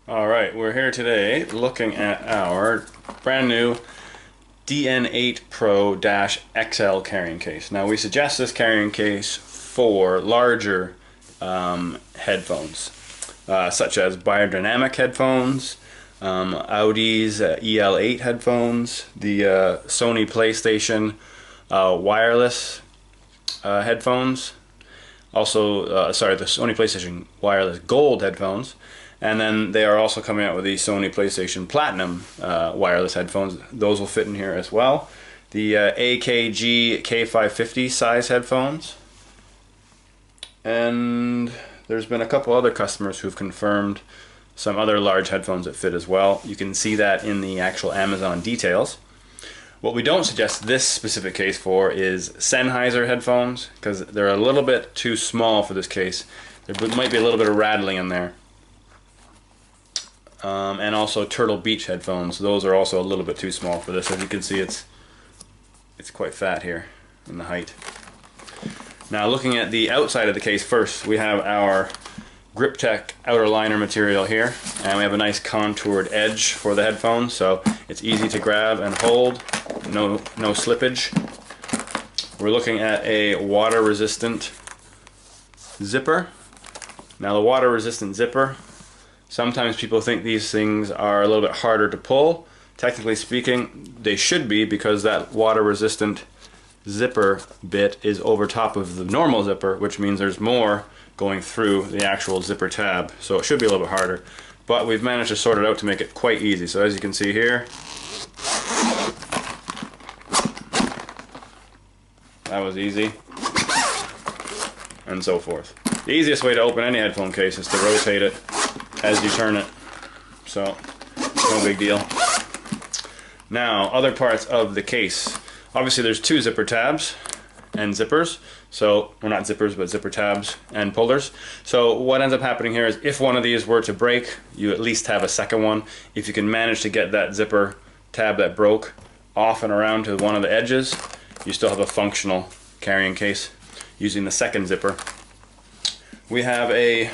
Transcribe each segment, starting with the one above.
Alright, we're here today looking at our brand new DN8PRO-XL carrying case. Now we suggest this carrying case for larger headphones, such as Beyerdynamic Headphones, Audeze's EL-8 headphones, the Sony PlayStation wireless headphones, also, the Sony PlayStation wireless gold headphones. And then they are also coming out with the Sony PlayStation Platinum wireless headphones. Those will fit in here as well. The AKG K550 size headphones. And there's been a couple other customers who've confirmed some other large headphones that fit as well. You can see that in the actual Amazon details. What we don't suggest this specific case for is Sennheiser headphones, because they're a little bit too small for this case. There might be a little bit of rattling in there. And also Turtle Beach headphones. Those are also a little bit too small for this. As you can see, it's quite fat here in the height. Now, looking at the outside of the case first, we have our GripTech outer liner material here, and we have a nice contoured edge for the headphones, so it's easy to grab and hold. No slippage. We're looking at a water-resistant zipper. Now, the water-resistant zipper, sometimes people think these things are a little bit harder to pull. Technically speaking, they should be, because that water-resistant zipper bit is over top of the normal zipper, which means there's more going through the actual zipper tab. So it should be a little bit harder. But we've managed to sort it out to make it quite easy. So as you can see here, that was easy. And so forth. The easiest way to open any headphone case is to rotate it as you turn it, so no big deal. Now, other parts of the case. Obviously there's two zipper tabs and zippers, so, well, not zippers, but zipper tabs and pullers. So what ends up happening here is if one of these were to break, you at least have a second one. If you can manage to get that zipper tab that broke off and around to one of the edges, you still have a functional carrying case using the second zipper. We have a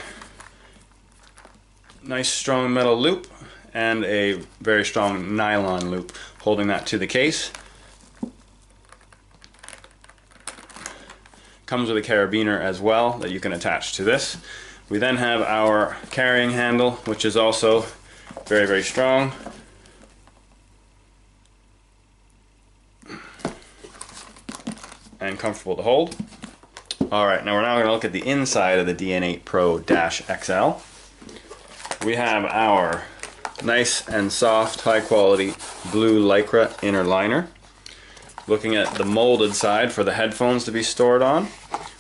nice strong metal loop and a very strong nylon loop holding that to the case. Comes with a carabiner as well that you can attach to this. We then have our carrying handle, which is also very, very strong. And comfortable to hold. Alright, now we're going to look at the inside of the DN8PRO-XL. We have our nice and soft, high quality blue Lycra inner liner. Looking at the molded side for the headphones to be stored on,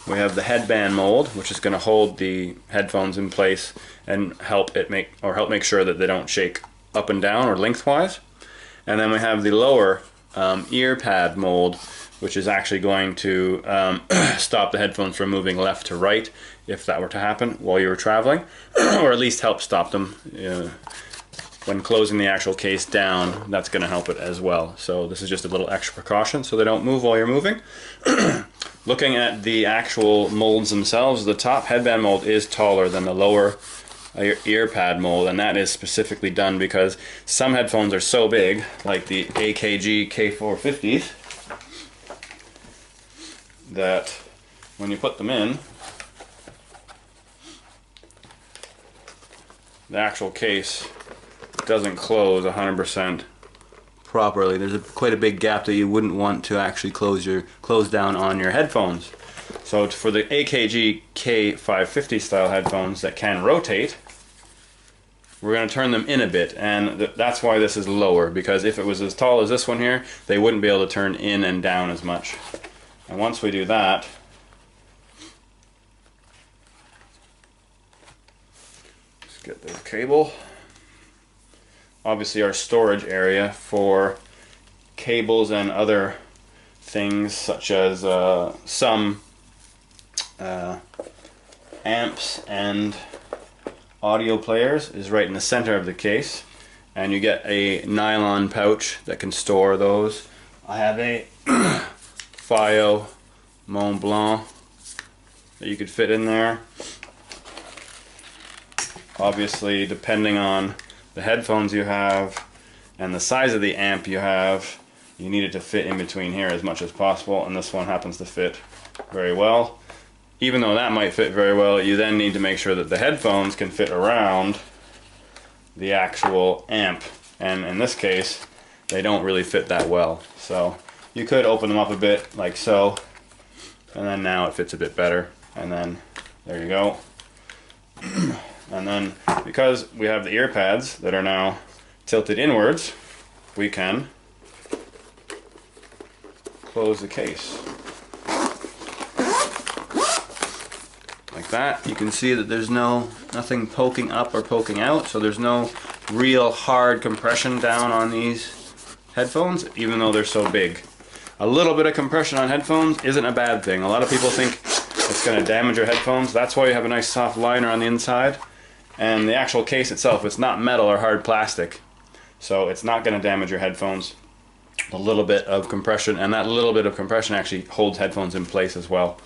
we have the Headband Mold, which is going to hold the headphones in place and help make sure that they don't shake up and down or lengthwise. And then we have the lower ear pad mold, which is actually going to stop the headphones from moving left to right if that were to happen while you were traveling, or at least help stop them. When closing the actual case down, that's going to help it as well. So this is just a little extra precaution so they don't move while you're moving. Looking at the actual molds themselves, the top headband mold is taller than the lower ear pad mold, and that is specifically done because some headphones are so big, like the AKG K550s, that when you put them in, the actual case doesn't close 100% properly. There's quite a big gap that you wouldn't want to actually close down on your headphones. So for the AKG K550 style headphones that can rotate, we're going to turn them in a bit, and that's why this is lower, because if it was as tall as this one here, they wouldn't be able to turn in and down as much. And once we do that, let's get the cable. Obviously our storage area for cables and other things such as some amps and audio players is right in the center of the case, and you get a nylon pouch that can store those. I have a Fio Mont Blanc that you could fit in there. Obviously, depending on the headphones you have and the size of the amp you have, you need it to fit in between here as much as possible, and this one happens to fit very well. Even though that might fit very well, you then need to make sure that the headphones can fit around the actual amp, and in this case they don't really fit that well. So you could open them up a bit like so, and then now it fits a bit better, and then there you go. And then because we have the ear pads that are now tilted inwards, we can close the case like that. You can see that there's nothing poking up or poking out, so there's no real hard compression down on these headphones, even though they're so big. A little bit of compression on headphones isn't a bad thing. A lot of people think it's going to damage your headphones. That's why you have a nice soft liner on the inside. And the actual case itself, it's not metal or hard plastic, so it's not going to damage your headphones. A little bit of compression, and that little bit of compression actually holds headphones in place as well.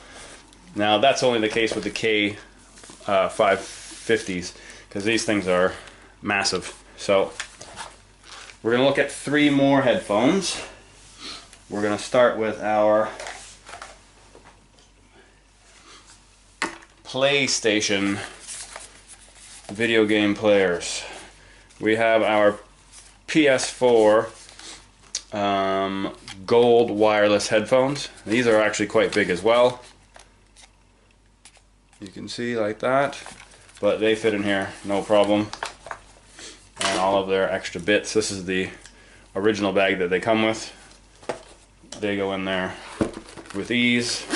Now that's only the case with the K550s, because these things are massive. So we're going to look at 3 more headphones. We're going to start with our PlayStation video game players. We have our PS4 gold wireless headphones. These are actually quite big as well. You can see like that, but they fit in here no problem. And all of their extra bits. This is the original bag that they come with. They go in there with ease.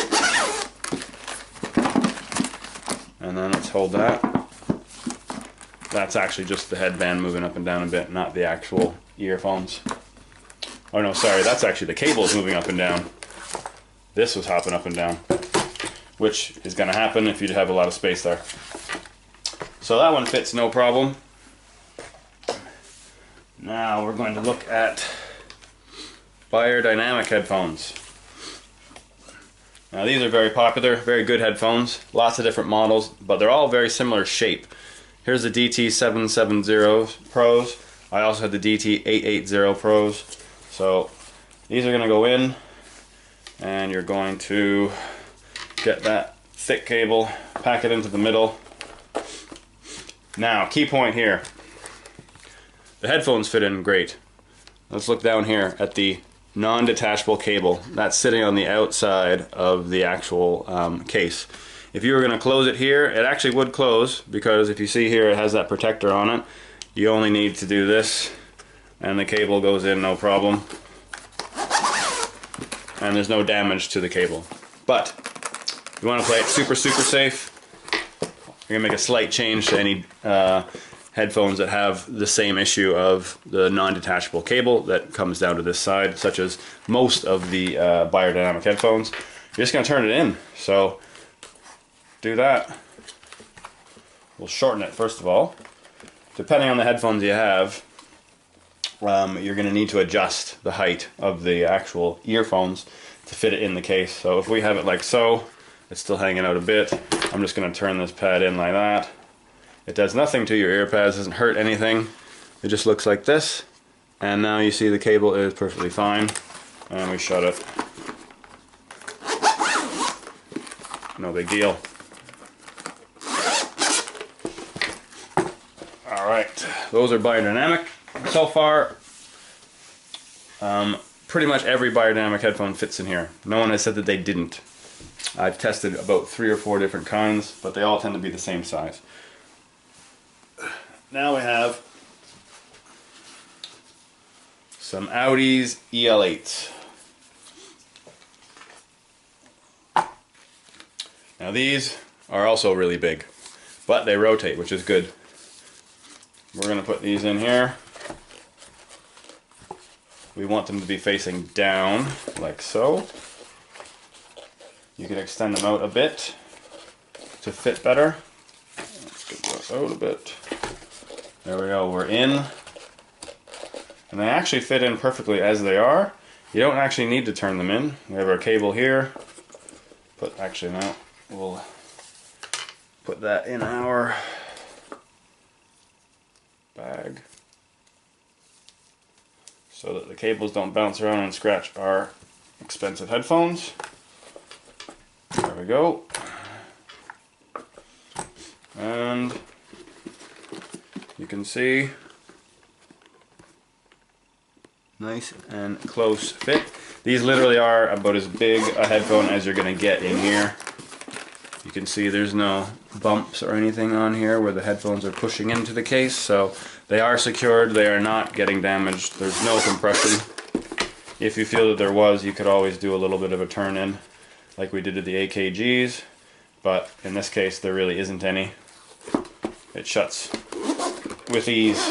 And then let's hold that. That's actually just the headband moving up and down a bit, not the actual earphones. Oh no, sorry, that's actually the cables moving up and down. This was hopping up and down, which is going to happen if you have a lot of space there. So that one fits no problem. Now we're going to look at Beyerdynamic headphones. Now these are very popular, very good headphones, lots of different models, but they're all very similar shape. Here's the DT770 Pros. I also have the DT880 Pros. So these are going to go in, and you're going to get that thick cable, pack it into the middle. Now, key point here. The headphones fit in great. Let's look down here at the non-detachable cable. That's sitting on the outside of the actual case. If you were going to close it here, it actually would close, because if you see here it has that protector on it. You only need to do this and the cable goes in no problem, and there's no damage to the cable. But if you want to play it super safe, you're going to make a slight change to any headphones that have the same issue of the non-detachable cable that comes down to this side, such as most of the Beyerdynamic headphones. You're just going to turn it in. So do that. We'll shorten it first of all. Depending on the headphones you have, you're going to need to adjust the height of the actual earphones to fit it in the case. So if we have it like so, it's still hanging out a bit. I'm just going to turn this pad in like that. It does nothing to your ear pads, doesn't hurt anything. It just looks like this. And now you see the cable is perfectly fine. And we shut it. No big deal. Alright, those are Beyerdynamic. So far, pretty much every Beyerdynamic headphone fits in here. No one has said that they didn't. I've tested about 3 or 4 different kinds, but they all tend to be the same size. Now we have some Audeze EL-8s. Now these are also really big, but they rotate, which is good. We're going to put these in here. We want them to be facing down, like so. You can extend them out a bit to fit better. Let's get this out a bit. There we go, we're in. And they actually fit in perfectly as they are. You don't actually need to turn them in. We have our cable here. Actually no, we'll put that in our bag so that the cables don't bounce around and scratch our expensive headphones. There we go. And you can see, nice and close fit. These literally are about as big a headphone as you're going to get in here. You can see there's no bumps or anything on here where the headphones are pushing into the case, so they are secured, they are not getting damaged, there's no compression. If you feel that there was, you could always do a little bit of a turn in like we did with the AKGs, but in this case there really isn't any. It shuts with ease.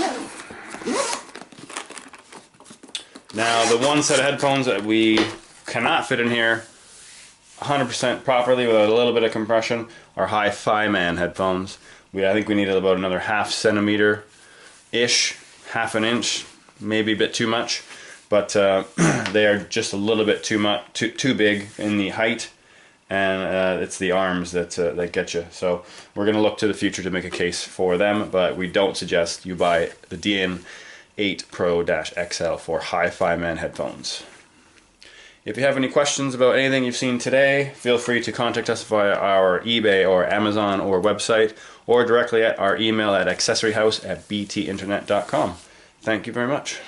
Now the one set of headphones that we cannot fit in here 100% properly without a little bit of compression are Hi-Fi Man headphones. I think we need about another ½ centimeter-ish, ½ inch, maybe a bit too much, but they are just a little bit too big in the height, and it's the arms that get you. So we're going to look to the future to make a case for them, but we don't suggest you buy the DN8PRO-XL for Hi-Fi Man headphones. If you have any questions about anything you've seen today, feel free to contact us via our eBay or Amazon or website, or directly at our email at accessoryhouse@btinternet.com. Thank you very much.